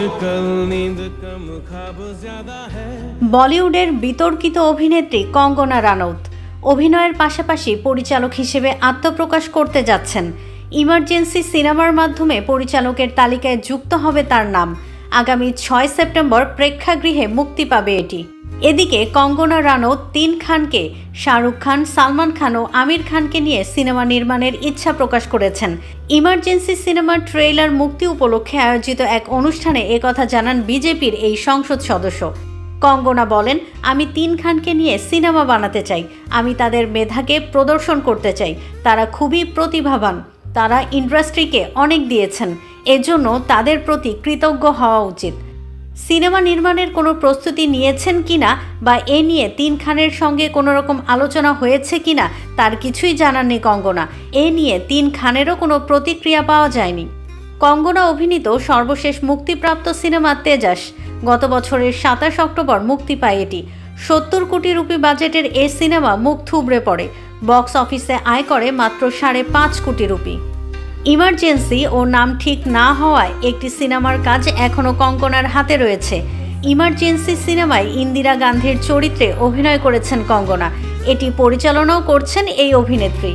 आजकल नींद कम ख्वाब ज्यादा है। বলিউডের বিতর্কিত অভিনেত্রী কঙ্গনা রানৌত অভিনয়ের পাশাপাশি পরিচালক হিসেবে আত্মপ্রকাশ করতে যাচ্ছেন। ইমার্জেন্সি সিনেমার মাধ্যমে পরিচালকের তালিকায় যুক্ত হবে তার নাম। আগামী 6 সেপ্টেম্বর প্রেক্ষাগৃহে মুক্তি পাবে এটি। এদিকে কঙ্গনা রানৌত 3 খানকে শাহরুখ খান, সালমান খান ও আমির খানকে নিয়ে সিনেমা নির্মাণের ইচ্ছা প্রকাশ করেছেন। ইমার্জেন্সি সিনেমার ট্রেইলার মুক্তি উপলক্ষে আয়োজিত এক অনুষ্ঠানে একথা জানান বিজেপির এই সংসদ সদস্য। কঙ্গনা বলেন, আমি 3 খানকে নিয়ে সিনেমা বানাতে চাই। আমি তাদের মেধাকে প্রদর্শন করতে চাই। তারা খুবই প্রতিভাবান। তারা ইন্ডাস্ট্রিকে অনেক দিয়েছেন। এজন্য তাদের প্রতি কৃতজ্ঞ হওয়া উচিত। সিনেমা নির্মাণের কোনো প্রস্তুতি নিয়েছেন কিনা বা এ নিয়ে 3 খানের সঙ্গে কোনো রকম আলোচনা হয়েছে কিনা তার কিছুই জানাননি কঙ্গনা। এ নিয়ে 3 খানেরও কোনো প্রতিক্রিয়া পাওয়া যায়নি। কঙ্গনা অভিনীত সর্বশেষ মুক্তিপ্রাপ্ত সিনেমা তেজাস গত বছরের 27 অক্টোবর মুক্তি পায় এটি। 70 কোটি রুপি বাজেটের এই সিনেমা মুখ থুবড়ে পড়ে। বক্স অফিসে আয় করে মাত্র 5.5 কোটি রুপি। ইমার্জেন্সি ও নাম ঠিক না হওয়ায় একটি সিনেমার কাজ এখনও কঙ্গনার হাতে রয়েছে। ইমার্জেন্সি সিনেমায় ইন্দিরা গান্ধীর চরিত্রে অভিনয় করেছেন কঙ্গনা। এটি পরিচালনাও করছেন এই অভিনেত্রী।